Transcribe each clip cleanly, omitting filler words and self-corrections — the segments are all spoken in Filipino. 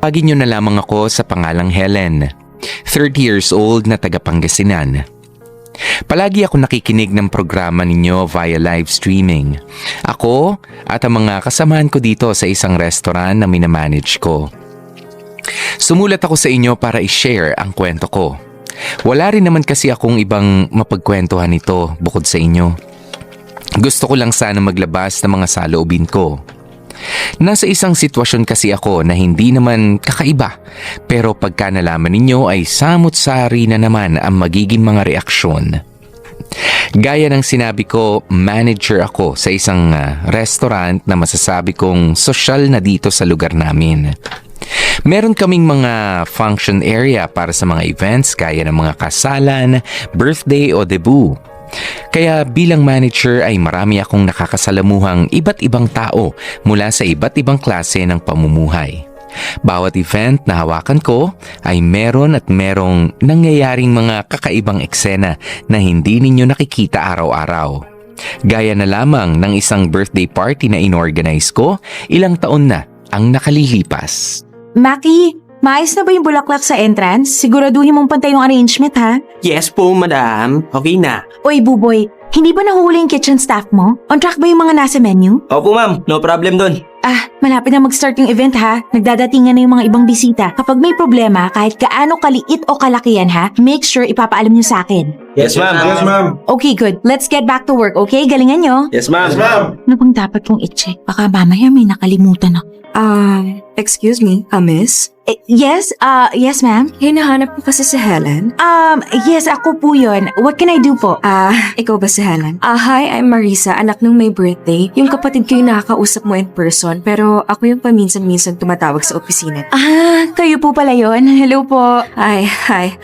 Tawagin niyo na lamang ako sa pangalang Helen, 30 years old na taga Pangasinan. Palagi ako nakikinig ng programa ninyo via live streaming. Ako at ang mga kasamahan ko dito sa isang restaurant na minamanage ko. Sumulat ako sa inyo para i-share ang kwento ko. Wala rin naman kasi akong ibang mapagkwentuhan nito bukod sa inyo. Gusto ko lang sana maglabas ng mga saloobin ko. Nasa isang sitwasyon kasi ako na hindi naman kakaiba, pero pagka nalaman ninyo ay samut-sari na naman ang magiging mga reaksyon. Gaya ng sinabi ko, manager ako sa isang restaurant na masasabi kong sosyal na dito sa lugar namin. Meron kaming mga function area para sa mga events gaya ng mga kasalan, birthday o debut. Kaya bilang manager ay marami akong nakakasalamuhang iba't ibang tao mula sa iba't ibang klase ng pamumuhay. Bawat event na hawakan ko ay meron at merong nangyayaring mga kakaibang eksena na hindi ninyo nakikita araw-araw. Gaya na lamang ng isang birthday party na inorganize ko, ilang taon na ang nakalilipas. Maki, maayos na ba yung bulaklak sa entrance? Siguraduhin mong pantay yung arrangement, ha? Yes po, madam. Okay na. Oy, Buboy, hindi ba nahuli yung kitchen staff mo? On track ba yung mga nasa menu? Opo, ma'am. No problem doon. Malapit na mag-start yung event, ha? Nagdadatingan na yung mga ibang bisita. Kapag may problema, kahit gaano kaliit o kalakihan, ha? Make sure ipapaalam nyo sa akin. Yes, ma'am. Yes, ma'am. Okay, good. Let's get back to work, okay? Galingan nyo. Yes, ma'am. Yes, ma'am. Ano bang dapat kong i-check? Baka mamaya may nakalimutan ako. Excuse me, miss? Yes, yes ma'am. Hinahanap ko kasi si Helen. Yes, ako po yun. What can I do po? Ikaw ba si Helen? Hi, I'm Marisa, anak nung may birthday. Yung kapatid ko yung nakakausap mo in person, pero ako yung paminsan-minsan tumatawag sa opisina. Kayo po pala yun. Hello po. Hi.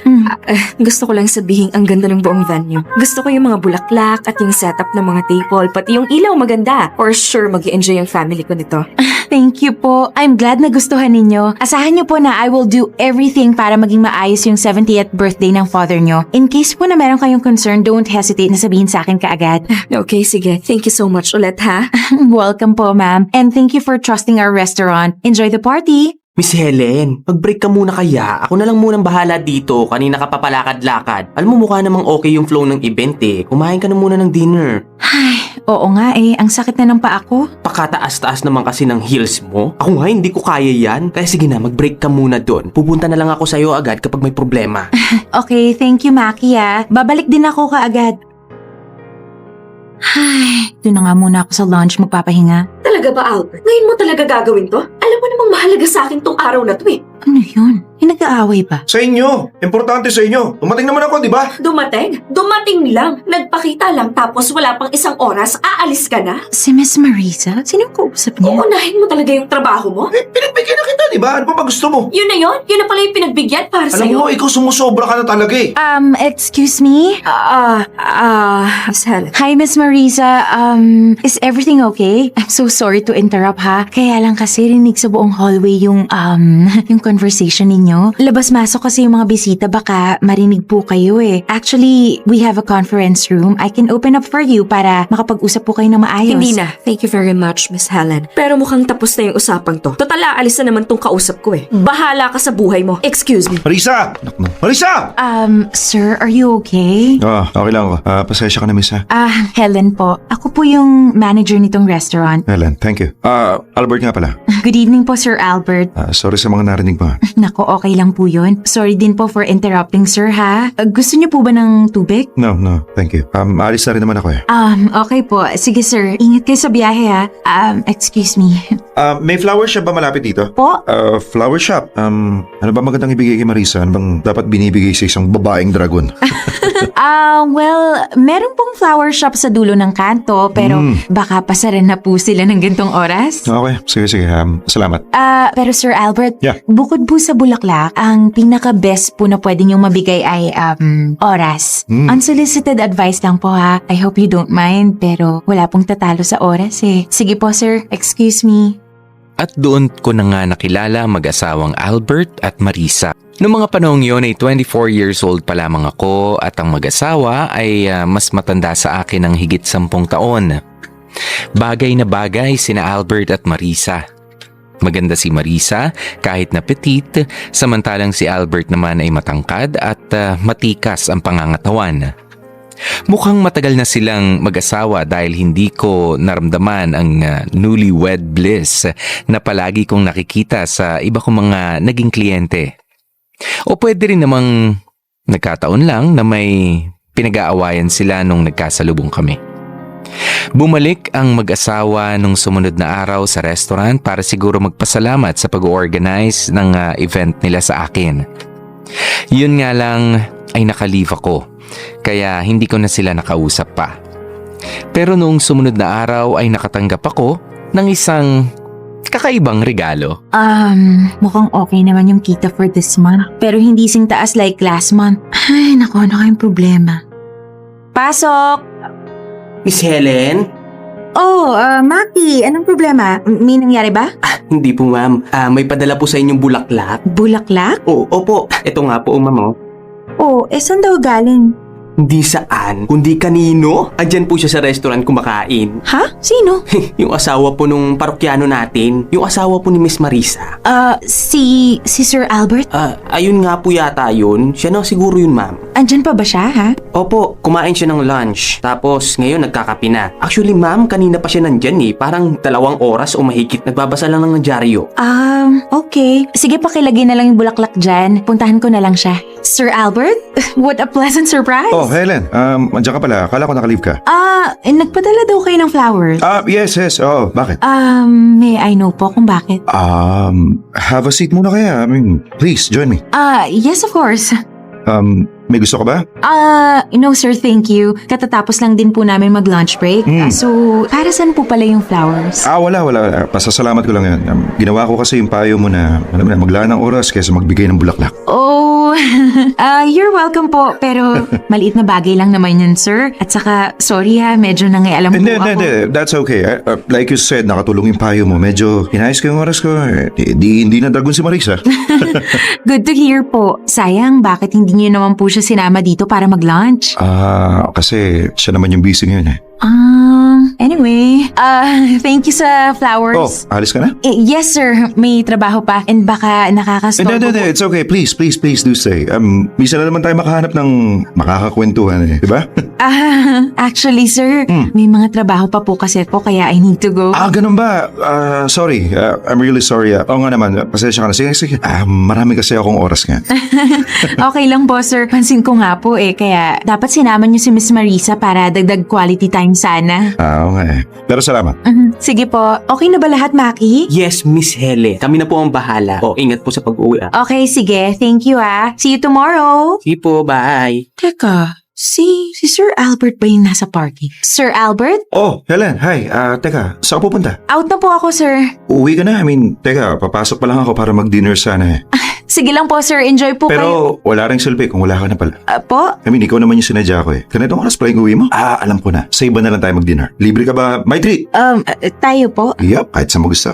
Gusto ko lang sabihin ang ganda ng buong venue. Gusto ko yung mga bulaklak at yung setup ng mga table, pati yung ilaw maganda. For sure, mag-i-enjoy yung family ko nito. Thank you po. I'm glad na gustuhan ninyo. Asahan niyo po na I will do everything para maging maayos yung 70th birthday ng father niyo. In case po na meron kayong concern, don't hesitate na sabihin sa akin kaagad. Okay, sige. Thank you so much ulit, ha? Welcome po, ma'am. And thank you for trusting our restaurant. Enjoy the party! Miss Helen, mag-break ka muna kaya. Ako na lang munang bahala dito. Kanina ka papalakad-lakad. Alam mo, mukha namang okay yung flow ng event eh. Kumain ka na muna ng dinner. Oo nga eh. Ang sakit na ng paa ko. Pakataas-taas naman kasi ng heels mo. Ako nga, hindi ko kaya yan. Kaya sige na, mag-break ka muna doon. Pupunta na lang ako sa'yo agad kapag may problema. Okay, thank you, Maki, ah. Babalik din ako kaagad. Doon na nga muna ako sa lunch magpapahinga. Talaga ba, Albert? Ngayon mo talaga gagawin to? Alam mo namang mahalaga sa akin tong araw na to eh. Ano yun? Yung nag-aaway ba? Sa inyo. Importante sa inyo. Umating naman ako, di ba? Dumating? Dumating lang. Nagpakita lang tapos wala pang isang oras, aalis ka na? Si Miss Marisa? Sino kausap niya? Uunahin mo talaga yung trabaho mo? Eh, pinagbigyan na kita, di ba? Ano pa ba gusto mo? Yun na yun? Yun na pala yung pinagbigyan para Alam sa'yo? mo, ikaw sumusobra ka na talaga eh. Excuse me? Miss Helen. Hi, Miss Marisa. Is everything okay? I'm so sorry to interrupt, ha? Kaya lang kasi rinig sa buong hallway yung conversation ninyo. Labas-masok kasi yung mga bisita, baka marinig po kayo eh. Actually, we have a conference room. I can open up for you para makapag-usap po kayo ng maayos. Hindi na. Thank you very much, Miss Helen. Pero mukhang tapos na yung usapang to. Total, aalis na naman tong kausap ko eh. Bahala ka sa buhay mo. Excuse me. Marisa! Marisa! Sir, are you okay? Okay lang ako. Pasensya ka na, miss ha. Helen po. Ako po yung manager nitong restaurant. Helen, thank you. Albert nga pala. Good evening po, Sir Albert. Sorry sa mga narinig mo. Nako, okay lang po yun. Sorry din po for interrupting, sir, ha? Gusto niyo po ba ng tubig? No, thank you. Alis na rin naman ako eh. Okay po. Sige, sir. Ingat kayo sa biyahe, ha? Excuse me. May flower shop ba malapit dito? Po? Flower shop. Ano ba magandang ibigay kay Marisa? Ano bang dapat binibigay sa isang babaeng dragon? Well, meron pong flower shop sa dulo ng kanto, pero baka pasaran na po sila ng gantong oras. Okay, sige. Salamat. Pero Sir Albert, Yeah. bukod po sa bulaklak, ang pinaka-best po na pwede niyong mabigay ay oras. Unsolicited advice lang po, ha. I hope you don't mind, pero wala pong tatalo sa oras eh. Sige po, sir. Excuse me. At doon ko na nga nakilala mag-asawang Albert at Marisa. Noong mga panahong yun ay 24 years old pa lamang ako at ang mag-asawa ay mas matanda sa akin ng higit 10 taon. Bagay na bagay sina Albert at Marisa. Maganda si Marisa kahit na petite, samantalang si Albert naman ay matangkad at matikas ang pangangatawan. Mukhang matagal na silang mag-asawa dahil hindi ko naramdaman ang newlywed bliss na palagi kong nakikita sa iba kong mga naging kliyente. O pwede rin namang nagkataon lang na may pinag-aawayan sila nung nagkasalubong kami. Bumalik ang mag-asawa nung sumunod na araw sa restaurant para siguro magpasalamat sa pag-organize ng event nila sa akin. Yun nga lang ay naka-leave ako, kaya hindi ko na sila nakausap pa. Pero noong sumunod na araw ay nakatanggap ako ng isang kakaibang regalo. Mukhang okay naman yung kita for this month. Pero hindi sing taas like last month. Ay, naku, ano kayong problema? Pasok! Miss Helen? Oh, Maki, anong problema? May nangyari ba? Hindi po ma'am. May padala po sa inyong bulaklak. Bulaklak? Oo, opo. Ito nga po ma'am. Oh, saan daw galing? Hindi saan, kundi kanino. Andyan po siya sa restaurant kumakain. Ha? Sino? Yung asawa po nung parokyano natin. Yung asawa po ni Miss Marisa. Si Sir Albert? Ayun nga po yata yun. Siya na siguro yun ma'am. Andyan pa ba siya, ha? Opo, kumain siya ng lunch. Tapos ngayon nagkakape na. Actually ma'am, kanina pa siya nandyan eh. Parang 2 oras o mahigit. Nagbabasa lang ng dyaryo. Okay. Sige, pakilagay na lang yung bulaklak dyan. Puntahan ko na lang siya. Sir Albert? What a pleasant surprise! Oh, Helen, andiyan ka pala. Akala ko naka-leave ka. Nagpadala daw kayo ng flowers. Yes. Oh, bakit? May I know po kung bakit? Have a seat muna kaya. I mean, please, join me. Yes, of course. May gusto ka ba? No sir, thank you. Katatapos lang din po namin mag-lunch break. So, para saan po pala yung flowers? Wala. Pasasalamat ko lang yan. Ginawa ko kasi yung payo mo na, alam mo na, maglaan ng oras kaysa magbigay ng bulaklak. Oh, you're welcome po. Pero maliit na bagay lang naman yun, sir. At saka, sorry ha, medyo nangialam po ako. Hindi. That's okay. Like you said, nakatulong yung payo mo. Medyo hinayos ko yung oras ko. Hindi na dagon si Marisa. Good to hear po. Sayang, bakit hindi niyo naman po siya sinama dito para mag-lunch? Kasi siya naman yung busy ngayon eh. Anyway, thank you sa flowers. Alis ka na? Yes, sir. May trabaho pa and baka nakakastorbo Hindi. po. It's okay. Please do stay. Minsan na naman tayo makahanap ng makakakwentuhan eh. Diba? Actually, sir, may mga trabaho pa po kasi po kaya I need to go. Ganun ba? Sorry. I'm really sorry. Oo nga naman. Pasensya ka na. Sige. Marami kasi akong oras nga. Okay lang po, sir. Pansin ko nga po kaya dapat sinama niyo si Miss Marisa para dagdag quality time sana. Oo nga eh. Pero salamat. Sige po. Okay na ba lahat, Maki? Yes, Miss Helen. Kami na po ang bahala. Ingat po sa pag-uwi Okay, sige. Thank you See you tomorrow. Sige po, bye. Teka, si Sir Albert ba yung nasa party? Sir Albert? Oh, Helen. Hi. Teka. Saan ka pupunta? Out na po ako, sir. Uwi ka na. I mean, teka. Papasok pa lang ako para mag-dinner sana eh. Sige lang po, sir. Enjoy po kayo. Pero wala ring silbi kung wala ka na pala. Po? I mean, ikaw naman yung sinadya ko eh. Ganitong oras pala yung uwi mo? Alam ko na. Sa iba na lang tayo mag-dinner. Libre ka ba? My treat! Tayo po? Yup, kahit saan mo gusto.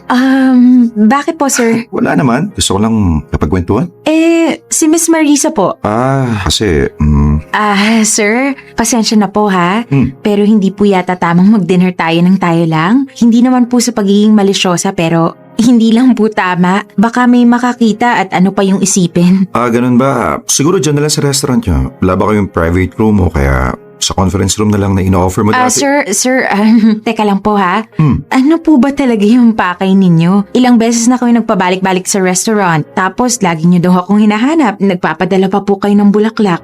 Bakit po, sir? Wala naman. Gusto ko lang kapagkwentuhan. Si Miss Marisa po. Kasi, Sir, pasensya na po ha. Pero hindi po yata tamang mag-dinner tayo ng tayo lang. Hindi naman po sa pagiging malisyosa pero hindi lang po tama. Baka may makakita at ano pa yung isipin. ganun ba? Siguro dyan na lang sa restaurant nyo. Wala ba kayong private room o kaya sa conference room na lang na ino-offer mo dati? Sir, teka lang po ha. Ano po ba talaga yung pakay ninyo? Ilang beses na kayo nagpabalik-balik sa restaurant. Tapos lagi nyo daw akong hinahanap. Nagpapadala pa po kayo ng bulaklak.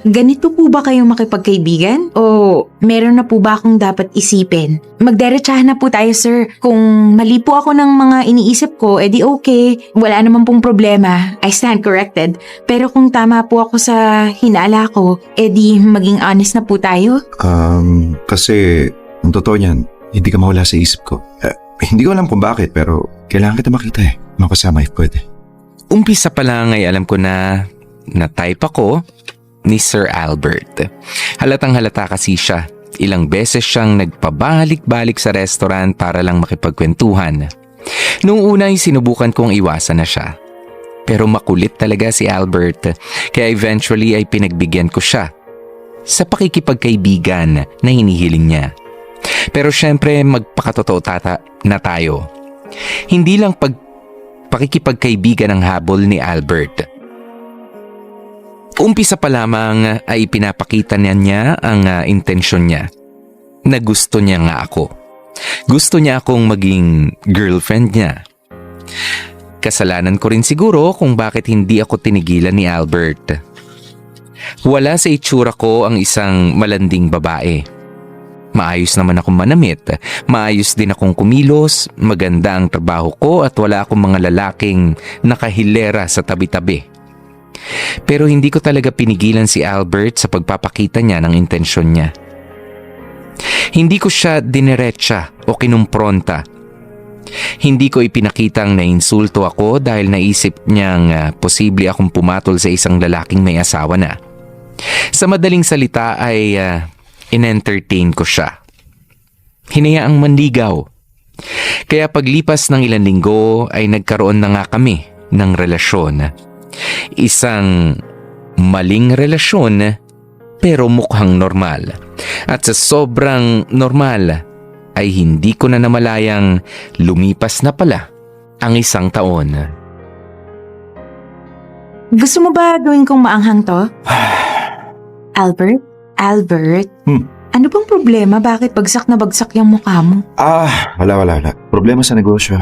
Ganito po ba kayo makipagkaibigan? O meron na po ba akong dapat isipin? Magderechahan na po tayo, sir. Kung mali po ako ng mga iniisip ko, edi okay. Wala naman pong problema. I stand corrected. Pero kung tama po ako sa hinala ko, edi maging honest na po tayo? Kasi, ang totoo niyan, hindi ka mawala sa isip ko. Hindi ko alam kung bakit, pero kailangan kita makita eh. Makasama if pwede. Umpisa pa lang ay alam ko na type ako ni Sir Albert. Halatang halata kasi siya. Ilang beses siyang nagpabalik-balik sa restaurant para lang makipagkwentuhan. Noong una ay sinubukan kong iwasan na siya. Pero makulit talaga si Albert, kaya eventually ay pinagbigyan ko siya sa pakikipagkaibigan na hinihiling niya. Pero syempre magpakatotoo na tayo. Hindi lang pakikipagkaibigan ang habol ni Albert. Umpisa pa lamang ay pinapakita niya ang intensyon niya na gusto niya nga ako. Gusto niya akong maging girlfriend niya. Kasalanan ko rin siguro kung bakit hindi ako tinigilan ni Albert. Wala sa itsura ko ang isang malanding babae. Maayos naman akong manamit, maayos din akong kumilos, maganda ang trabaho ko at wala akong mga lalaking nakahilera sa tabi-tabi. Pero hindi ko talaga pinigilan si Albert sa pagpapakita niya ng intensyon niya. Hindi ko siya dineretsa o kinumpronta. Hindi ko ipinakitang nainsulto ako dahil naisip niyang posible akong pumatol sa isang lalaking may asawa na. Sa madaling salita ay in-entertain ko siya. Hinayaang manligaw. Kaya paglipas ng ilang linggo ay nagkaroon na nga kami ng relasyon. Isang maling relasyon pero mukhang normal. At sa sobrang normal ay hindi ko na namalayang lumipas na pala ang isang taon. Gusto mo ba gawin kong maanghang to? Albert? Albert? Ano bang problema? Bakit bagsak na bagsak yung mukha mo? Wala. Problema sa negosyo.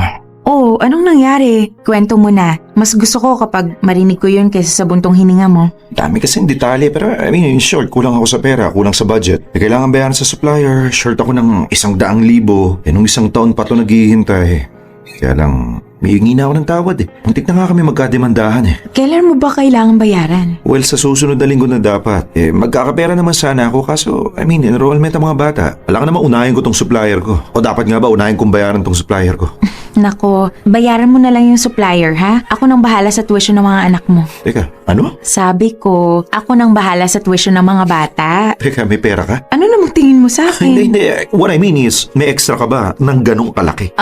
Oh, anong nangyari? Kwento mo na. Mas gusto ko kapag marinig ko yun kaysa sa buntong hininga mo. Dami kasing detalye pero in short, kulang ako sa pera, kulang sa budget. Kailangan bayaran sa supplier, short ako ng 100,000. Nung isang taon pa ito naghihintay. Kaya lang, may hingi na ako ng tawad Muntik na nga kami magkademandahan Kailan mo ba kailangan bayaran? Well, sa susunod na linggo na dapat. Magkakapera naman sana ako kaso, enrollment ang mga bata. Wala ka naman unahin ko tong supplier ko. O dapat nga ba unahin kong bayaran tong supplier ko? Nako, bayaran mo na lang yung supplier ha? Ako nang bahala sa tuition ng mga anak mo. Teka, ano? Sabi ko, ako nang bahala sa tuition ng mga bata. Teka, may pera ka? Ano namang tingin mo sa akin? Hindi. What I mean is, may extra ka ba ng ganong kalaki?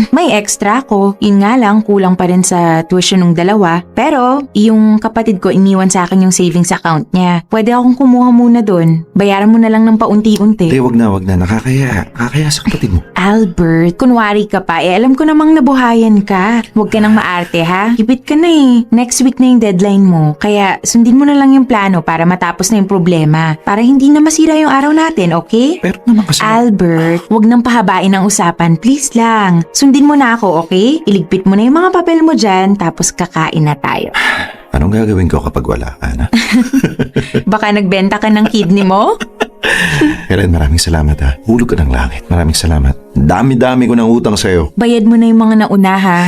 May extra ko. Yun nga lang, kulang pa rin sa tuition ng dalawa. Pero, yung kapatid ko iniwan sa akin yung savings account niya. Pwede akong kumuha muna dun. Bayaran mo na lang ng paunti-unti. Wag na. Nakakaya. Nakakaya sa kapatid mo. Albert, kunwari ka pa. Alam ko namang nabuhayan ka. Huwag ka nang maarte ha. Hipit ka na Next week na yung deadline mo. Kaya, sundin mo na lang yung plano para matapos na yung problema. Para hindi na masira yung araw natin, okay? Pero naman kasi... Albert, huwag nang pahabain ang usapan. Please lang. Sundin mo na ako, okay? Iligpit mo na yung mga papel mo dyan, tapos kakain na tayo. Anong gagawin ko kapag wala ka na? Baka nagbenta ka ng kidney mo? Helen, maraming salamat ha. Hulog ka ng langit. Maraming salamat. Dami-dami ko ng utang sa'yo. Bayad mo na yung mga nauna ha.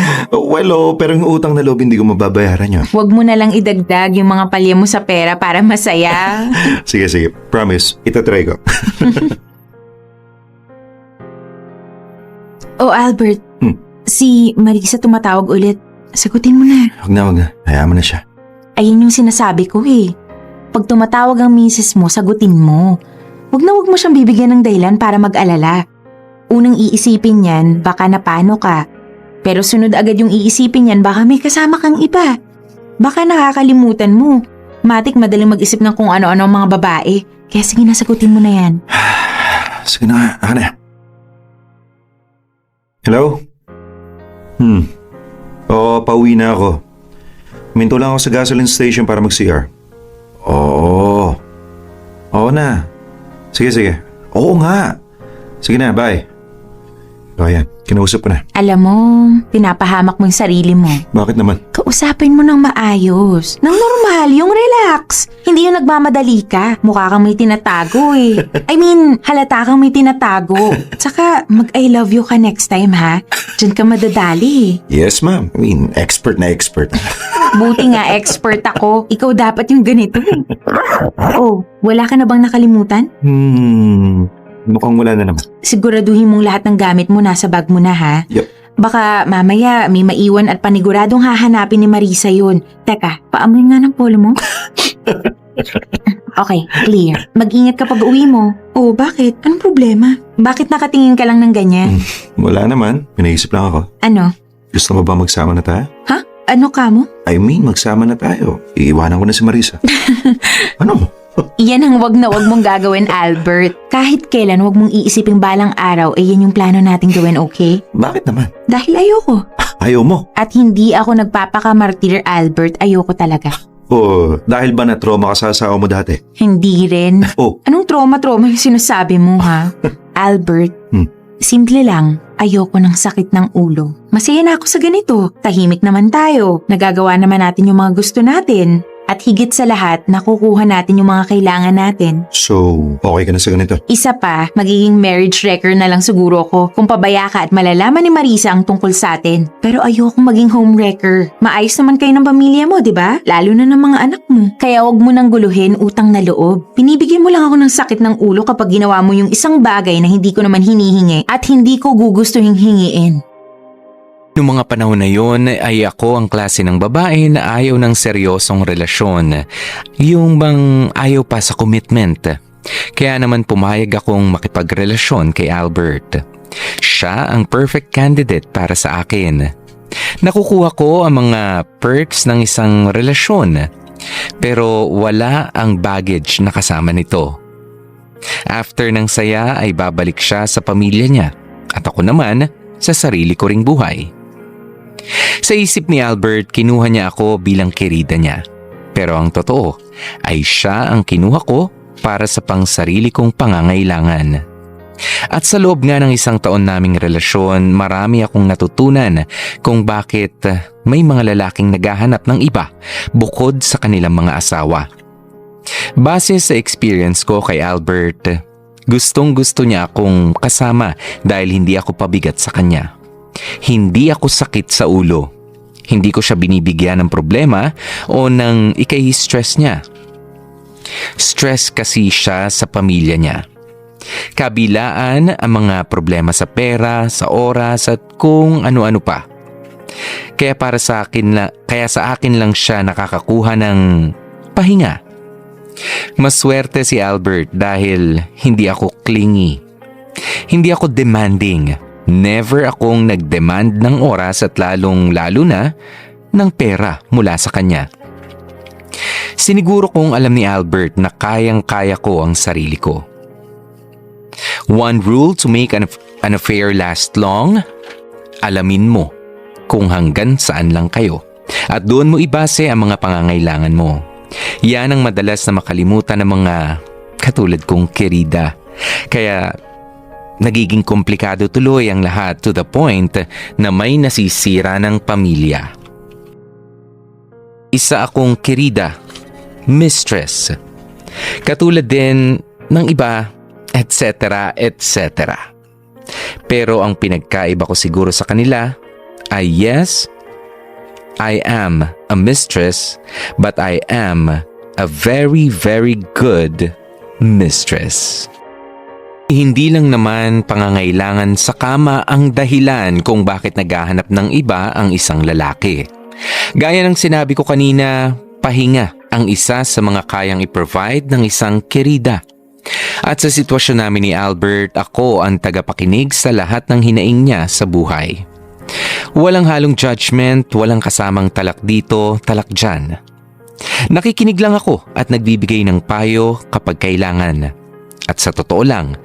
Pero yung utang na loob hindi ko mababayaran yun. Huwag mo na lang idagdag yung mga palya mo sa pera para masaya. Sige. Promise. Itatry ko. Oh, Albert. Si Marisa tumatawag ulit. Sagutin mo na. Wag na. Hayaan mo na siya. Ayun yung sinasabi ko Pag tumatawag ang misis mo, sagutin mo. Huwag mo siyang bibigyan ng dahilan para mag-alala. Unang iisipin niyan, baka napano ka. Pero sunod agad yung iisipin niyan, baka may kasama kang iba. Baka nakakalimutan mo. Matik madaling mag-isip ng kung ano-ano ang mga babae. Kaya sige na, sagutin mo na yan. Sige na, Hana. Hello? Oo, pauwi na ako. Minto lang ako sa gasoline station para mag-CR. Oo na. Sige. Oo nga. Sige na, bye. O ayan, kinausap ko na. Alam mo, pinapahamak mo yung sarili mo. Bakit naman? Kausapin mo ng maayos. Nang normal, yung relax. Hindi yung nagmamadali ka. Mukha kang may tinatago halata kang may tinatago. Tsaka, mag-I love you ka next time ha. Diyan ka madadali. Yes, ma'am. Expert na expert. Buti nga expert ako. Ikaw dapat yung ganito. Oh, wala ka na bang nakalimutan? Mukhang wala na naman. Siguraduhin mong lahat ng gamit mo nasa bag mo na ha. Yep. Baka mamaya may maiwan at paniguradong hahanapin ni Marisa yun. Teka, paamoy nga ng polo mo. Okay, clear. Mag-ingat ka pag uwi mo. Oh, bakit? Anong problema? Bakit nakatingin ka lang ng ganyan? Wala naman. Pinaisip lang ako. Ano? Gusto mo ba magsama na tayo? Ha? Ano ka mo? Magsama na tayo. Iiwanan ko na si Marisa. Ano? Iyan ang wag na wag mong gagawin, Albert. Kahit kailan wag mong iisiping balang araw, yan yung plano nating gawin, okay? Bakit naman? Dahil ayoko. Ayaw mo? At hindi ako nagpapakamartir, Albert. Ayoko talaga. O dahil ba na-trauma ka sa asawa mo dati? Hindi rin. Oh, Anong trauma yung sinasabi mo, ha? Albert, simple lang. Ayoko ng sakit ng ulo. Masaya na ako sa ganito. Tahimik naman tayo. Nagagawa naman natin yung mga gusto natin. At higit sa lahat, nakukuha natin yung mga kailangan natin. so okay ka na sa ganito? Isa pa, magiging marriage wrecker na lang siguro ako kung pabaya ka at malalaman ni Marisa ang tungkol sa atin. Pero ayokong maging homewrecker. Maayos naman kayo ng pamilya mo, di ba? Lalo na ng mga anak mo. Kaya wag mo nang guluhin utang na loob. Pinibigyan mo lang ako ng sakit ng ulo kapag ginawa mo yung isang bagay na hindi ko naman hinihingi at hindi ko gugustuhin hingiin. Noong mga panahon na yon ay ako ang klase ng babae na ayaw ng seryosong relasyon. Yung bang ayaw pa sa commitment. Kaya naman pumayag akong makipagrelasyon kay Albert. Siya ang perfect candidate para sa akin. Nakukuha ko ang mga perks ng isang relasyon. Pero wala ang baggage na kasama nito. After ng saya ay babalik siya sa pamilya niya. At ako naman sa sarili ko ring buhay. Sa isip ni Albert, kinuha niya ako bilang kirida niya. Pero ang totoo ay siya ang kinuha ko para sa pangsarili kong pangangailangan. At sa loob nga ng isang taon naming relasyon, marami akong natutunan kung bakit may mga lalaking naghahanap ng iba bukod sa kanilang mga asawa. Base sa experience ko kay Albert, gustong-gusto niya akong kasama dahil hindi ako pabigat sa kanya. Hindi ako sakit sa ulo. Hindi ko siya binibigyan ng problema o ng stress niya. Stress kasi siya sa pamilya niya. Kabilaan ang mga problema sa pera, sa oras at kung ano-ano pa. Kaya sa akin lang siya nakakakuha ng pahinga. Maswerte si Albert dahil hindi ako clingy. Hindi ako demanding. Never akong nag-demand ng oras at lalong-lalo na ng pera mula sa kanya. Siniguro kong alam ni Albert na kayang-kaya ko ang sarili ko. One rule to make an affair last long, alamin mo kung hanggang saan lang kayo. At doon mo ibase ang mga pangangailangan mo. Yan ang madalas na makalimutan ng mga katulad kong kirida. Kaya nagiging komplikado tuloy ang lahat to the point na may nasisira ng pamilya. Isa akong kirida, mistress. Katulad din ng iba, etc. etc. Pero ang pinagkaiba ko siguro sa kanila ay yes, I am a mistress, but I am a very, very good mistress. Hindi lang naman pangangailangan sa kama ang dahilan kung bakit naghahanap ng iba ang isang lalaki. Gaya ng sinabi ko kanina, pahinga ang isa sa mga kayang i-provide ng isang kirida. At sa sitwasyon namin ni Albert, ako ang tagapakinig sa lahat ng hinaing niya sa buhay. Walang halong judgment, walang kasamang talak dito, talak dyan. Nakikinig lang ako at nagbibigay ng payo kapag kailangan. At sa totoo lang,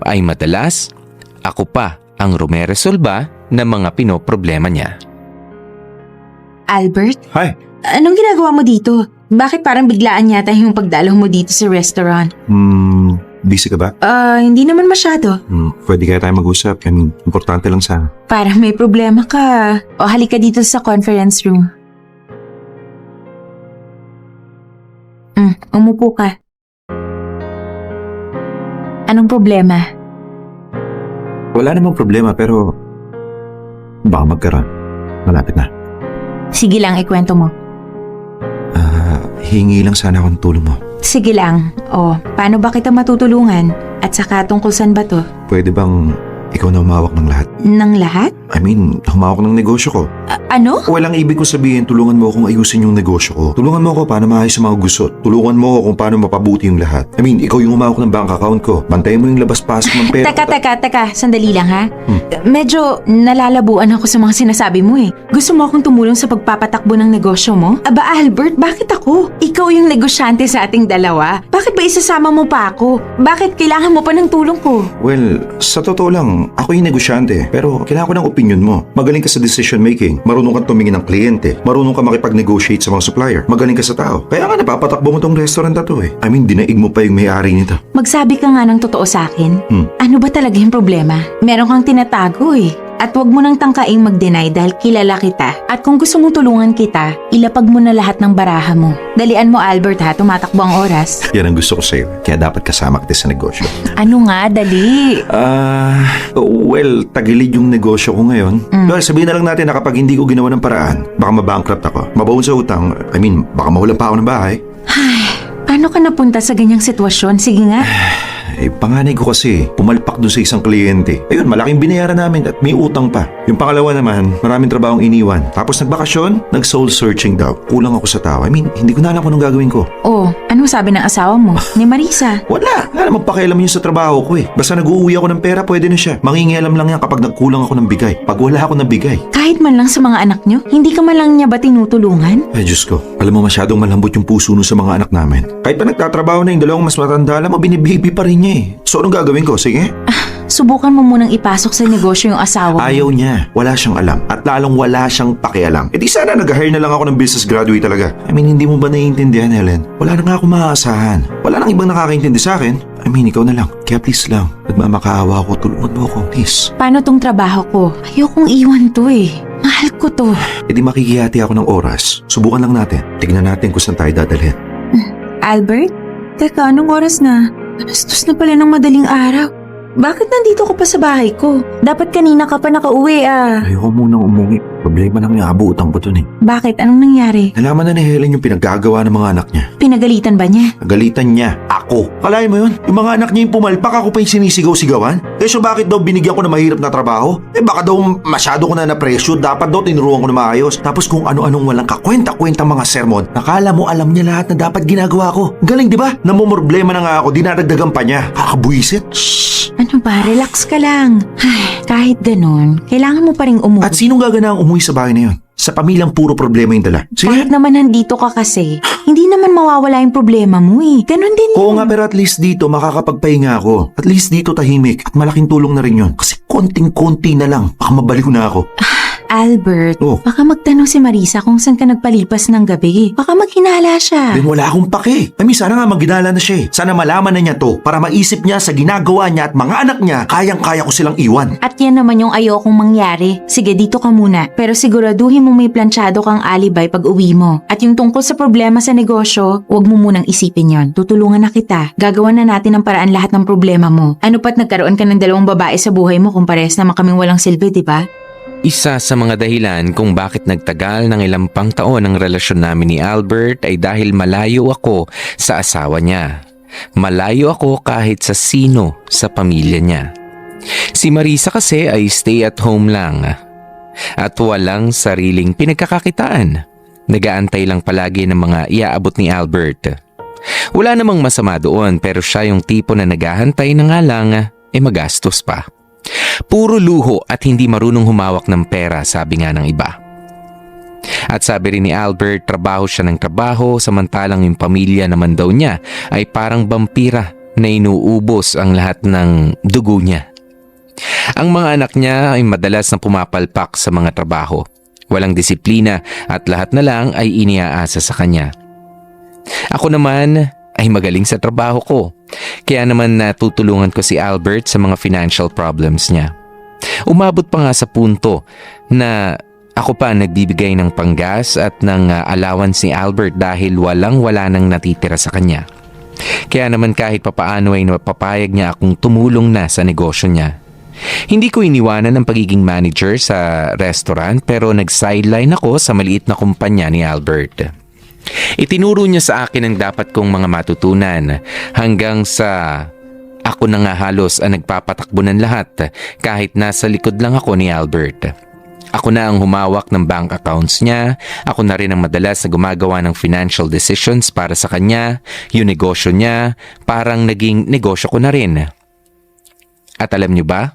ay madalas, ako pa ang rumeresolba ng mga pinoproblema niya. Albert, Hi! anong ginagawa mo dito? Bakit parang biglaan yata yung pagdalaw mo dito sa restaurant? Busy ka ba? Hindi naman masyado. Pwede kaya tayo mag-usap. Importante lang sana. Parang may problema ka. O halika dito sa conference room. Umupo ka. Anong problema? Wala namang problema pero baka magkaroon. Malapit na. Sige lang, ikwento mo. Hingi lang sana akong tulong mo. Sige lang. O, paano ba kita matutulungan? At saka tungkol saan ba to? Pwede bang ikaw na humawak ng lahat? Ng lahat? I mean, humawak ng negosyo ko. Ano? Walang ibig ko sabihin, tulungan mo akong ayusin yung negosyo ko. Tulungan mo ako paano maayos ang mga gusot. Tulungan mo ako kung paano mapabuti yung lahat. I mean, ikaw yung humawak ng bank account ko. Bantayan mo yung labas-pasok ng pera. Teka. Sandali lang ha. Medyo nalalabuan ako sa mga sinasabi mo eh. Gusto mo akong tumulong sa pagpapatakbo ng negosyo mo? Aba Albert, bakit ako? Ikaw yung negosyante sa ating dalawa. Bakit ba isasama mo pa ako? Bakit kailangan mo pa ng tulong ko? Well, sa totoo lang, ako yung negosyante. Pero kailangan ko ng opinion mo. Magaling ka sa decision making. Marunong kang tumingin ng kliyente. Marunong ka makipag-negotiate sa mga supplier. Magaling ka sa tao. Kaya nga napapatakbo mo tong restaurant na to eh. I mean, dinaig mo pa yung may-ari nito. Magsabi ka nga ng totoo sa akin. Ano ba talaga yung problema? Meron kang tinatago eh. At huwag mo nang tangkaing mag-deny dahil kilala kita. At kung gusto mong tulungan kita, ilapag mo na lahat ng baraha mo. Dalian mo Albert ha, tumatakbo ang oras. Yan ang gusto ko sa'yo. Kaya dapat kasama kita sa negosyo. Ano nga, dali. Well, tagilid yung negosyo ko ngayon. Well, sabihin na lang natin na kapag hindi ko ginawa ng paraan, baka mabankrupt ako. Mabaon sa utang. I mean, baka mawalan pa ako ng bahay. Paano ka napunta sa ganyang sitwasyon? Sige nga. Panganay ko kasi, pumalpak doon sa isang kliyente. Ayun, malaking binayaran namin at may utang pa. Yung pangalawa naman, maraming trabahong iniwan. Tapos nagbakasyon, nag-soul searching daw. Kulang ako sa tao. I mean, hindi ko na alam kung anong gagawin ko. Oh, ano sabi ng asawa mo? Ni Marisa? Wala! Nga naman pakialam yun sa trabaho ko eh. Basta nag-uuwi ako ng pera, pwede na siya. Mangingialam lang yan kapag nagkulang ako ng bigay. Pag wala ako ng bigay. Kahit man lang sa mga anak nyo, hindi ka man lang niya ba tinutulungan? Ay, Diyos ko. Alam mo, masyadong malambot yung puso nun sa mga anak namin. Kahit pa nagtatrabaho na yung dalawang mas matanda, alam mo, binibaby pa rin niya eh. So, anong gagawin ko? Sige? Subukan mo munang ipasok sa negosyo yung asawa mo. Ayaw niya. Wala siyang alam. At lalong wala siyang pakialam. E di sana nag-hire na lang ako ng business graduate talaga. I mean, hindi mo ba naiintindihan, Helen? Wala na nga ako maaasahan. Wala nang ibang nakakaintindi sa akin. I mean, ikaw na lang. Kaya please lang. Nagmamakaawa ako. Tulungan mo ako. Please. Paano tong trabaho ko? Ayokong iwan to eh. Mahal ko to. E di makikihati ako ng oras. Subukan lang natin. Tignan natin kung saan tayo dadalhin. Albert? Teka, anong oras na? Anastos na pala ng madaling araw. Bakit nandito ka pa sa bahay ko? Dapat kanina ka pa nakauwi ah. Ayoko munang umuwi. Problema nang naabutan ko dun eh. Bakit? Anong nangyari? Nalaman na ni Helen yung pinaggagawa ng mga anak niya. Pinagalitan ba niya? Nagalitan niya. Ako. Kalahin mo yun? Yung mga anak niya yung pumalpak, ako pa yung sinisigaw-sigawan? Eh so bakit daw binigyan ko ng mahirap na trabaho? Eh baka daw masyado ko na na-pressure, dapat daw tinuruan ko na maayos. Tapos kung ano-anong walang kakwenta-kwenta mga sermon, nakala mo alam niya lahat na dapat ginagawa ko. Galing di ba? Namumroblema na nga ako, dinadagdagan pa niya. Kakabuisit. Ano ba? Relax ka lang. Ay, kahit ganun, kailangan mo pa rin umuwi. At sinong gaganaang umuwi sa bahay na yun? Sa pamilyang puro problema yung dala. Sige. Kahit naman nandito ka kasi, hindi naman mawawala yung problema mo eh. Ganun din Oo yun. nga, pero at least dito makakapagpahinga ako. At least dito tahimik. At malaking tulong na rin yun. Kasi konting-konti na lang. Baka mabalik na ako. Albert, Oh. baka magtanong si Marisa kung saan ka nagpalipas ng gabi. Baka maghinala siya. Then wala akong pake. I mean, sana nga maginala na siya eh. Sana malaman na niya to para maisip niya sa ginagawa niya at mga anak niya, kayang-kaya ko silang iwan. At yan naman yung ayokong mangyari. Sige, dito ka muna. Pero siguraduhin mo may planchado kang alibay pag uwi mo. At yung tungkol sa problema sa negosyo, huwag mo munang isipin yon. Tutulungan na kita. Gagawan na natin ng paraan lahat ng problema mo. Ano pat nagkaroon ka ng dalawang babae sa buhay mo kung parehas naman kaming walang silbi, di ba? Isa sa mga dahilan kung bakit nagtagal ng ilang pang taon ang relasyon namin ni Albert ay dahil malayo ako sa asawa niya. Malayo ako kahit sa sino sa pamilya niya. Si Marisa kasi ay stay at home lang at walang sariling pinagkakakitaan. Nagaantay lang palagi ng mga iaabot ni Albert. Wala namang masama doon pero siya yung tipo na naghahantay na nga lang magastos pa. Puro luho at hindi marunong humawak ng pera, sabi nga ng iba. At sabi rin ni Albert, trabaho siya ng trabaho samantalang yung pamilya naman daw niya ay parang vampira na inuubos ang lahat ng dugo niya. Ang mga anak niya ay madalas na pumapalpak sa mga trabaho. Walang disiplina at lahat na lang ay iniaasa sa kanya. Ako naman ay magaling sa trabaho ko. Kaya naman natutulungan ko si Albert sa mga financial problems niya. Umabot pa nga sa punto na ako pa nagbibigay ng panggas at ng allowance ni Albert dahil walang-wala nang natitira sa kanya. Kaya naman kahit papaano ay napapayag niya akong tumulong na sa negosyo niya. Hindi ko iniwanan ang pagiging manager sa restaurant pero nag-sideline ako sa maliit na kumpanya ni Albert. Itinuro niya sa akin ang dapat kong mga matutunan hanggang sa ako na nga halos ang nagpapatakbo ng lahat kahit nasa likod lang ako ni Albert. Ako na ang humawak ng bank accounts niya, ako na rin ang madalas na gumagawa ng financial decisions para sa kanya, yung negosyo niya, parang naging negosyo ko na rin. At alam niyo ba,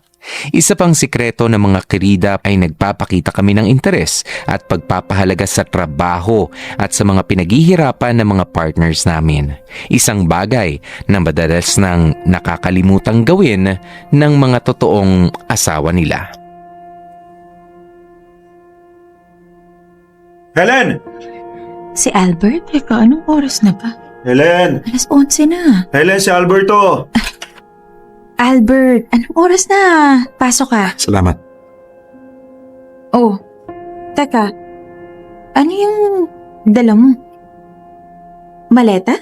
Isa pang sikreto ng mga kirida ay nagpapakita kami ng interes at pagpapahalaga sa trabaho at sa mga pinaghihirapan ng mga partners namin. Isang bagay na madalas nang nakakalimutang gawin ng mga totoong asawa nila. Helen! Si Albert? Teka, anong oras na ba? Helen! Alas 11 na. Helen, si Alberto! Albert, anong oras na? Pasok ka. Salamat. Oh, teka. Ano yung dala mo? Maleta?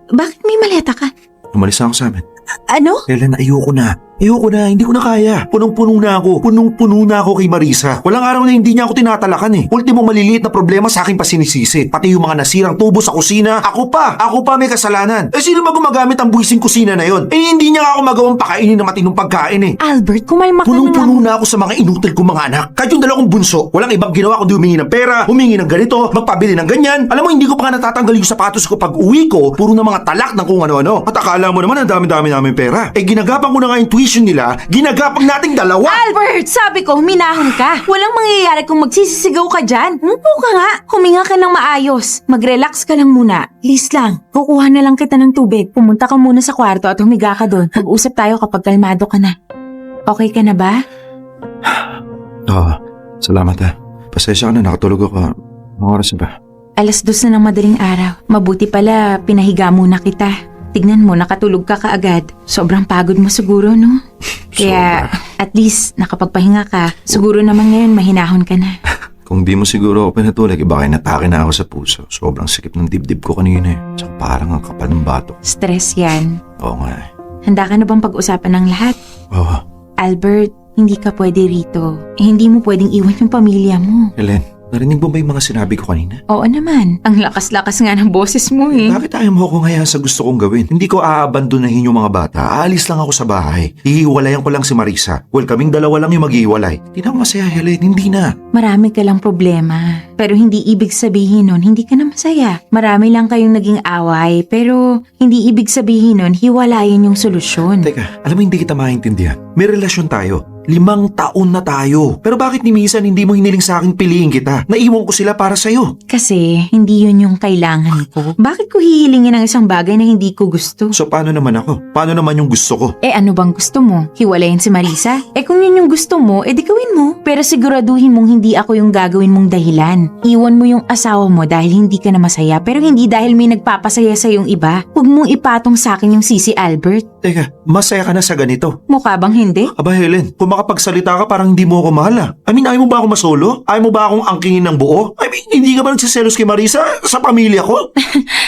Bakit may maleta ka? Umalis na ako sa amin. Ano? Helen, ayoko na. Ayoko na, hindi ko na kaya. Punong-puno na ako. Punong-puno na ako kay Marisa. Walang araw na hindi niya ako tinatalakan eh. Ultimo maliliit na problema sa akin pa sinisisi. Pati yung mga nasirang tubo sa kusina. Ako pa may kasalanan. Eh sino ba gumagamit ang buwising kusina na yon? Eh hindi niya nga ako magawang pakainin na matinong pagkain eh. Albert, kumalma ka na Punong-puno nga. na ako sa mga inutil kong mga anak. Kahit yung dalawang bunso, walang ibang ginawa kundi humingi ng pera, humingi ng ganito, magpabili ng ganyan. Alam mo, hindi ko pa nga natatanggal yung sapatos ko pag uwi ko, puro na mga talak ng kung ano-ano. At akala mo naman ang dami-dami namin pera. Eh ginagapang ko na nga yung tuition nila, ginagapang nating dalawa. Albert, sabi ko, huminahon ka. Walang mangyayari kung magsisisigaw ka dyan. Umupo ka nga. Huminga ka ng maayos. Mag-relax ka lang muna. Please lang. Kukuha na lang kita ng tubig. Pumunta ka muna sa kwarto at humiga ka doon. Mag-usap tayo kapag kalmado ka na. Okay ka na ba? Oo, salamat ha. Pasensya ka na, nakatulog ako. Mga oras na ba? Alas 2 na ng madaling araw. Mabuti pala, pinahiga muna kita. Tignan mo, nakatulog ka kaagad. Sobrang pagod mo siguro, no? Kaya, at least, nakapagpahinga ka. Siguro naman ngayon, mahinahon ka na. Kung di mo siguro ako pinatulog, baka natake na ako sa puso. Sobrang sikip ng dibdib ko kanina eh. Tsaka parang ang kapal ng bato. Stress yan. Oo nga eh. Handa ka na bang pag-usapan ng lahat? Oo. Albert, hindi ka pwede rito. Hindi mo pwedeng iwan yung pamilya mo. Helen, narinig mo ba yung mga sinabi ko kanina? Oo naman. Ang lakas-lakas nga ng boses mo eh. Bakit ayaw mo ako ngayon sa gusto kong gawin? Hindi ko aabandonahin yung mga bata. Aalis lang ako sa bahay. Hihiwalayan ko lang si Marisa. Well, kaming dalawa lang yung maghihiwalay. Hindi na ako masaya, Helen. Hindi na. Marami ka lang problema. Pero hindi ibig sabihin nun, hindi ka na masaya. Marami lang kayong naging away, pero hindi ibig sabihin nun, hiwalayan yung solusyon. Teka, alam mo hindi kita maintindihan. May relasyon tayo. 5 taon na tayo. Pero bakit ni minsan hindi mo hiniling sa akin piliin kita? Naiwan ko sila para sa'yo. Kasi hindi yun yung kailangan ko. Bakit ko hihilingin ang isang bagay na hindi ko gusto? So paano naman ako? Paano naman yung gusto ko? Eh ano bang gusto mo? Hiwalayin si Marisa? Eh kung yun yung gusto mo, eh di gawin mo. Pero siguraduhin mong hindi ako yung gagawin mong dahilan. Iwan mo yung asawa mo dahil hindi ka na masaya, pero hindi dahil may nagpapasaya sa yung iba. Huwag mong ipatong sa akin yung sisi, Albert. Teka, masaya ka na sa ganito? Mukha bang hindi? Aba Helen, kung makapagsalita ka parang hindi mo ako mahal ah. I mean, ayaw mo ba ako masolo? Ayaw mo ba akong angkingin ng buo? I mean, hindi ka ba nagsiselos kay Marisa sa pamilya ko?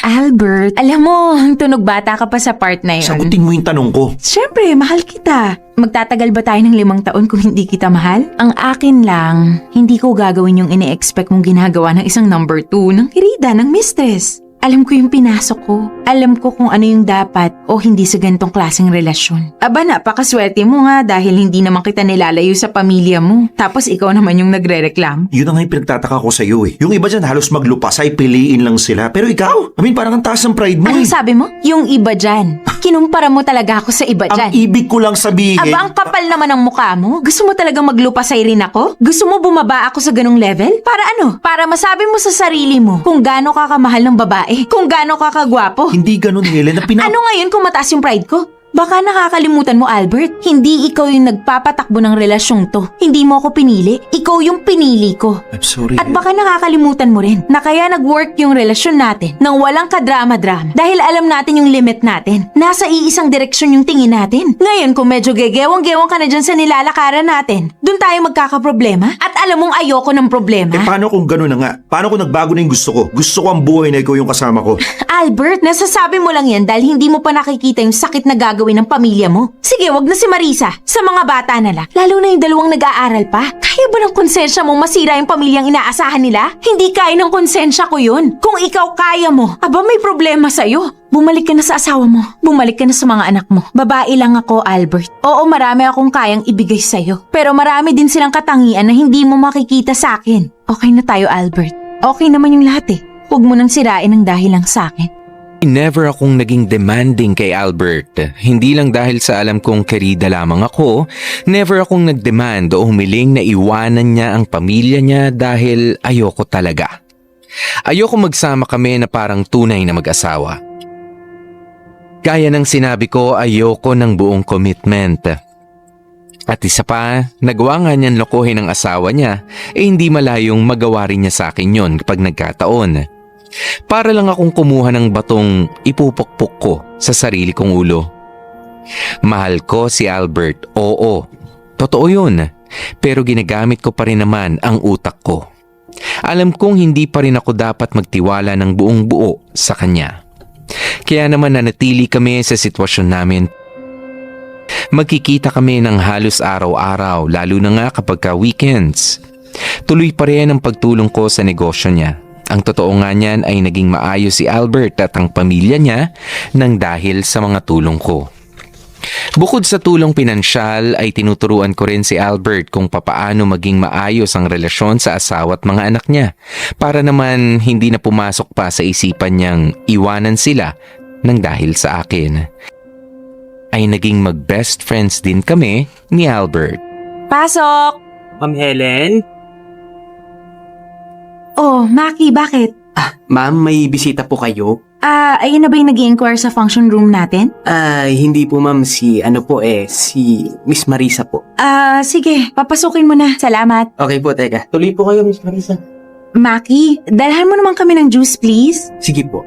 Albert, alam mo, tunog bata ka pa sa part na yun. Sagutin mo yung tanong ko. Siyempre, mahal kita. Magtatagal ba tayo ng 5 taon kung hindi kita mahal? Ang akin lang, hindi ko gagawin yung ine-expect mong ginagawa ng isang number 2 ng kirida, ng mistress. Alam ko yung pinasok ko. Alam ko kung ano yung dapat o hindi sa ganitong klaseng relasyon. Aba, napakaswerte mo nga dahil hindi naman kita nilalayo sa pamilya mo. Tapos ikaw naman yung nagre-reklam. Yun na nga yung pinagtataka ko sa'yo eh. Yung iba dyan halos maglupasay, piliin lang sila. Pero ikaw, I mean parang ang taas ng pride mo Anong eh. sabi mo? Yung iba dyan. Kinumpara mo talaga ako sa iba Ang dyan. ibig ko lang sabihin... Aba, ang kapal naman ng mukha mo. Gusto mo talagang maglupasay rin ako? Gusto mo bumaba ako sa ganong level? Para ano? Para masabi mo sa sarili mo kung gaano ka kamahal ng babae, kung gaano ka kagwapo. Hindi ganun, Helen. Ano ngayon kung mataas yung pride ko? Baka nakakalimutan mo, Albert. Hindi ikaw yung nagpapatakbo ng relasyong to. Hindi mo ako pinili. Ikaw yung pinili ko. I'm sorry. At baka nakakalimutan mo rin na kaya nag-work yung relasyon natin nang walang kadrama-drama dahil alam natin yung limit natin. Nasa iisang direksyon yung tingin natin. Ngayon kung medyo gegewang-gewang ka na dyan sa nilalakaran natin, dun tayo magkakaproblema at alam mong ayoko ng problema. Eh paano kung ganun na nga? Paano kung nagbago na yung gusto ko? Gusto ko ang buhay na ikaw yung kasama ko. Albert, nasasabi mo lang yan dahil hindi mo pa nakikita yung sakit na gagawin ng pamilya mo. Sige, wag na si Marisa. Sa mga bata na lang. Lalo na yung 2 nag-aaral pa. Kaya ba ng konsensya mo masira yung pamilyang inaasahan nila? Hindi kaya ng konsensya ko yun. Kung ikaw kaya mo, aba may problema sa'yo. Bumalik ka na sa asawa mo. Bumalik ka na sa mga anak mo. Babae lang ako, Albert. Oo, marami akong kayang ibigay sa'yo. Pero marami din silang katangian na hindi mo makikita sa akin. Okay na tayo, Albert. Okay naman yung lahat eh. Huwag mo nang sirain ang dahil lang sa akin. Never akong naging demanding kay Albert. Hindi lang dahil sa alam kong kerida lamang ako, never akong nagdemand o humiling na iwanan niya ang pamilya niya dahil ayoko talaga. Ayoko magsama kami na parang tunay na mag-asawa. Gaya ng sinabi ko, ayoko ng buong commitment. At isa pa, nagawa nga niyan lokohin ang asawa niya, hindi malayong magawa rin niya sa akin yon kapag nagkataon. Para lang akong kumuha ng batong ipupukpok ko sa sarili kong ulo. Mahal ko si Albert, oo. Totoo yun. Pero ginagamit ko pa rin naman ang utak ko. Alam kong hindi pa rin ako dapat magtiwala ng buong buo sa kanya. Kaya naman nanatili kami sa sitwasyon namin. Magkikita kami ng halos araw-araw, lalo na nga kapag weekends. Tuloy pa rin ang pagtulong ko sa negosyo niya. Ang totoo nga niyan ay naging maayos si Albert at ang pamilya niya nang dahil sa mga tulong ko. Bukod sa tulong pinansyal ay tinuturuan ko rin si Albert kung papaano maging maayos ang relasyon sa asawa at mga anak niya para naman hindi na pumasok pa sa isipan niyang iwanan sila nang dahil sa akin. Ay naging mag-best friends din kami ni Albert. Pasok! Ma'am Helen? Oh, Maki, bakit? Ma'am, may bisita po kayo? Ayun na ba yung nag-i-inquire sa function room natin? Hindi po ma'am, si Miss Marisa po. Sige, papasukin mo na. Salamat. Okay po, teka. Tuloy po kayo, Miss Marisa. Maki, dalhan mo naman kami ng juice, please. Sige po.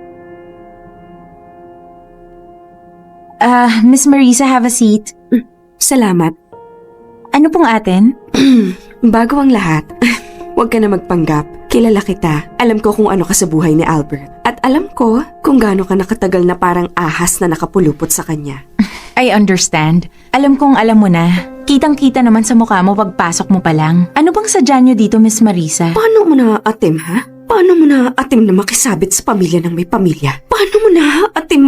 Miss Marisa, have a seat. Salamat. Ano pong atin? Bago ang lahat, huwag ka na magpanggap. Kilala kita. Alam ko kung ano ka sa buhay ni Albert. At alam ko kung gaano ka nakatagal na parang ahas na nakapulupot sa kanya. I understand. Alam kong alam mo na. Kitang-kita naman sa mukha mo pagpasok mo pa lang. Ano bang sadya niyo dito, Miss Marisa? Paano mo na-atim, ha? Paano mo na-atim na makisabit sa pamilya ng may pamilya? Paano mo na-atim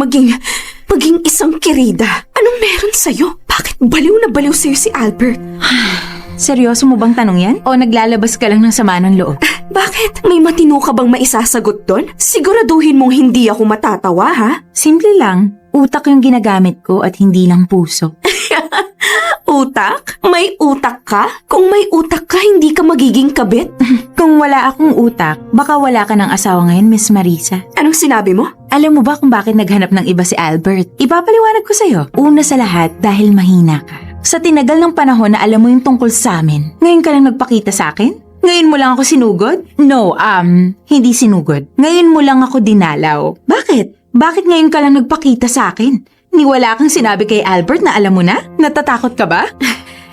maging isang kirida? Anong meron sa'yo? Bakit baliw na baliw sa'yo si Albert? Seryoso mo bang tanong yan? O naglalabas ka lang ng sama ng loob? Bakit? May matino ka bang maisasagot doon? Siguraduhin mong hindi ako matatawa, ha? Simple lang. Utak yung ginagamit ko at hindi lang puso. Utak? May utak ka? Kung may utak ka, hindi ka magiging kabit? Kung wala akong utak, baka wala ka ng asawa ngayon, Miss Marisa. Anong sinabi mo? Alam mo ba kung bakit naghanap ng iba si Albert? Ipapaliwanag ko sa'yo. Una sa lahat, dahil mahina ka. Sa tinagal ng panahon na alam mo yung tungkol sa amin, ngayon ka lang nagpakita sa akin? Ngayon mo lang ako sinugod? No, hindi sinugod. Ngayon mo lang ako dinalaw. Bakit? Bakit ngayon ka lang nagpakita sa akin? Wala kang sinabi kay Albert na alam mo na? Natatakot ka ba?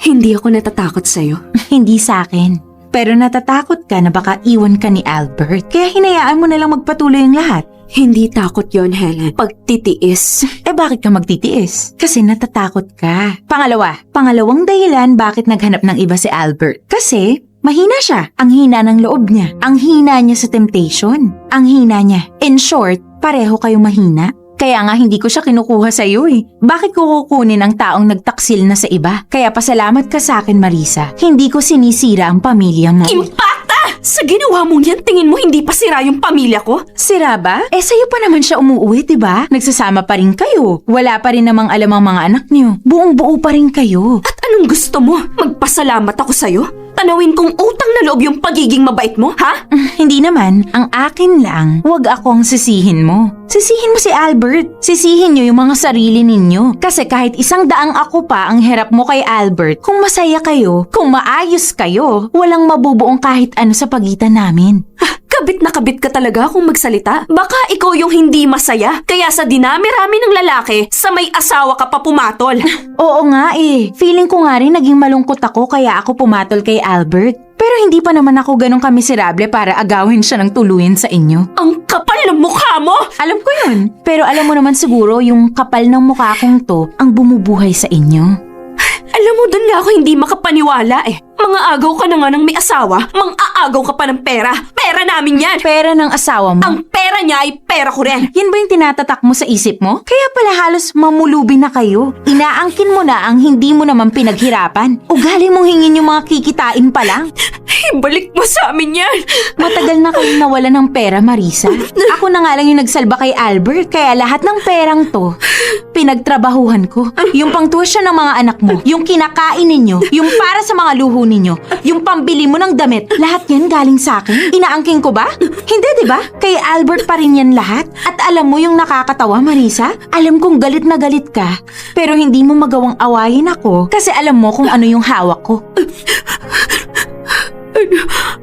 Hindi ako natatakot sa'yo. Hindi sa akin. Pero natatakot ka na baka iwan ka ni Albert. Kaya hinayaan mo na lang magpatuloy ang lahat. Hindi takot yon, Helen. Pagtitiis. Bakit ka magtitiis? Kasi natatakot ka. Pangalawang dahilan bakit naghanap ng iba si Albert. Kasi mahina siya. Ang hina ng loob niya. Ang hina niya sa temptation. Ang hina niya. In short, pareho kayong mahina. Kaya nga hindi ko siya kinukuha sa iyo eh. Bakit ko kukunin ang taong nagtaksil na sa iba? Kaya pasalamat ka sa akin, Marisa. Hindi ko sinisira ang pamilya mo. Impacta! Sa ginawa mong yan, tingin mo hindi pa sira yung pamilya ko? Sira ba? Sa'yo pa naman siya umuwi, diba? Nagsasama pa rin kayo. Wala pa rin namang alam ang mga anak niyo. Buong-buo pa rin kayo. At anong gusto mo? Magpasalamat ako sa'yo? Tanawin kong utang na loob yung pagiging mabait mo, ha? Hindi naman. Ang akin lang, huwag akong sisihin mo. Sisihin mo si Albert. Sisihin niyo yung mga sarili ninyo. Kasi kahit 100 ako pa ang hirap mo kay Albert, kung masaya kayo, kung maayos kayo, walang mabubuong kahit ano sa pagitan namin. Kabit na kabit ka talaga kung magsalita. Baka ikaw yung hindi masaya. Kaya sa dinami-rami ng lalaki, sa may asawa ka pa pumatol. Oo nga eh. Feeling ko nga rin naging malungkot ako kaya ako pumatol kay Albert. Pero hindi pa naman ako ganong kamiserable para agawin siya ng tuluyan sa inyo. Ang kapal ng mukha mo! Alam ko yun. Pero alam mo naman siguro yung kapal ng mukha kong to ang bumubuhay sa inyo. Alam mo, doon nga ako hindi makapaniwala eh. Mga agaw ka na nga ng may asawa, mang-aagaw ka pa ng pera. Pera namin yan! Pera ng asawa mo. Ang pera niya ay pera ko rin. Yan ba yung tinatatak mo sa isip mo? Kaya pala halos mamulubi na kayo. Inaangkin mo na ang hindi mo naman pinaghirapan. Ugali mong hingin yung mga kikitain pa lang. Ibalik mo sa amin yan! Matagal na kayong nawala ng pera, Marisa. Ako na nga lang yung nagsalba kay Albert, kaya lahat ng perang to, pinagtrabahuhan ko. Yung pangtuition ng mga anak mo, yung kinakain ninyo, yung para sa mga luho ninyo, yung pambili mo ng damit, lahat yan galing sa akin. Inaangking ko ba? Hindi, di ba? Kay Albert pa rin yan lahat. At alam mo yung nakakatawa, Marisa? Alam kong galit na galit ka, pero hindi mo magawang awayin ako kasi alam mo kung ano yung hawak ko.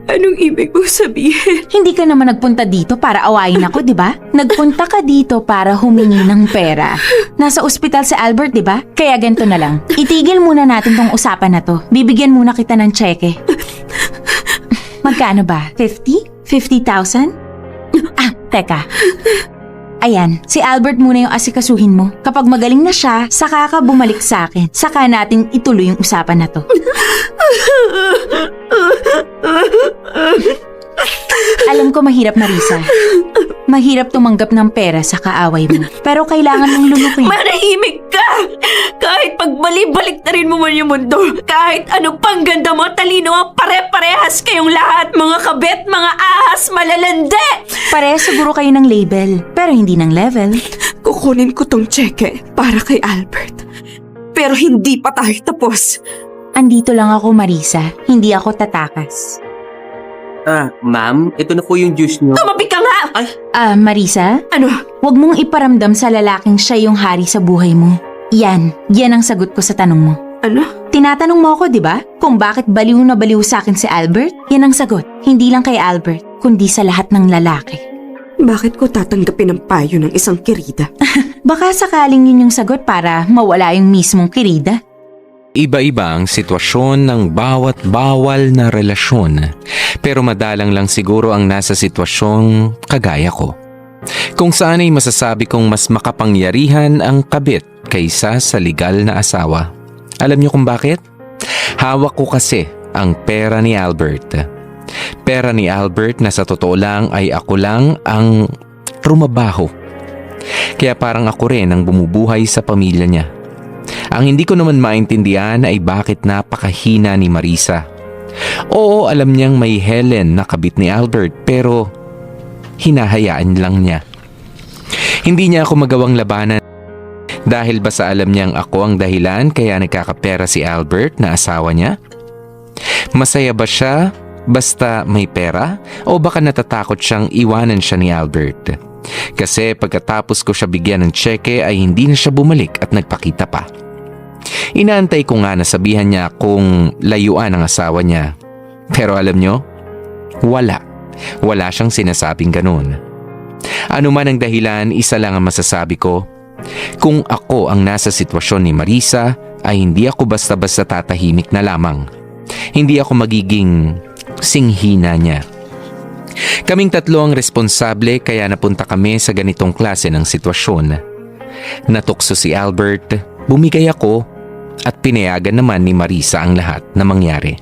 Anong ibig mo sabihin? Hindi ka naman nagpunta dito para awayin ako, di ba? Nagpunta ka dito para humingi ng pera. Nasa ospital si Albert, di ba? Kaya ganito na lang. Itigil muna natin tong usapan na to. Bibigyan muna kita ng tseke. Magkano ba? 50? 50,000? Ah, teka. Ayan, si Albert muna yung asikasuhin mo. Kapag magaling na siya, saka ka bumalik sa akin. Saka natin ituloy yung usapan na to. Alam ko mahirap, Marisa. Mahirap tumanggap ng pera sa kaaway mo. Pero kailangan mong lumukin. Manahimik ka! Kahit pagbali-balik na rin mo man yung mundo, kahit ano pang ganda mo, talino ang pare-parehas kayong lahat, mga kabet, mga ahas, malalande! Pare, siguro kayo ng label, pero hindi ng level. Kukunin ko tong tseke para kay Albert. Pero hindi pa tayo tapos. Andito lang ako, Marisa. Hindi ako tatakas. Ma'am, ito na po yung juice nyo. Tumabi ka nga! Marisa? Ano? Huwag mong iparamdam sa lalaking siya yung hari sa buhay mo. Yan ang sagot ko sa tanong mo. Ano? Tinatanong mo ako, di ba? Kung bakit baliw na baliw sa akin si Albert? Yan ang sagot. Hindi lang kay Albert, kundi sa lahat ng lalaki. Bakit ko tatanggapin ang payo ng isang kirida? Baka sakaling yun yung sagot para mawala yung mismong kirida. Iba-iba ang sitwasyon ng bawat bawal na relasyon, pero madalang lang siguro ang nasa sitwasyong kagaya ko. Kung saan ay masasabi kong mas makapangyarihan ang kabit kaysa sa legal na asawa. Alam niyo kung bakit? Hawak ko kasi ang pera ni Albert. Pera ni Albert na sa totoo lang ay ako lang ang trumabaho. Kaya parang ako rin ang bumubuhay sa pamilya niya. Ang hindi ko naman maintindihan ay bakit napakahina ni Marisa. Oo, alam niyang may Helen na kabit ni Albert pero hinahayaan lang niya. Hindi niya ako magawang labanan. Dahil ba sa alam niyang ako ang dahilan kaya nagkakapera si Albert na asawa niya? Masaya ba siya basta may pera o baka natatakot siyang iwanan siya ni Albert? Kasi pagkatapos ko siya bigyan ng tseke ay hindi na siya bumalik at nagpakita pa. Inaantay ko nga na sabihan niya kung layuan ang asawa niya. Pero alam niyo, wala. Wala siyang sinasabing ganun. Ano man ang dahilan, isa lang ang masasabi ko. Kung ako ang nasa sitwasyon ni Marisa, ay hindi ako basta-basta tatahimik na lamang. Hindi ako magiging singhina niya. Kaming tatlo ang responsable kaya napunta kami sa ganitong klase ng sitwasyon. Natukso si Albert, bumigay ako at pinayagan naman ni Marisa ang lahat na mangyari.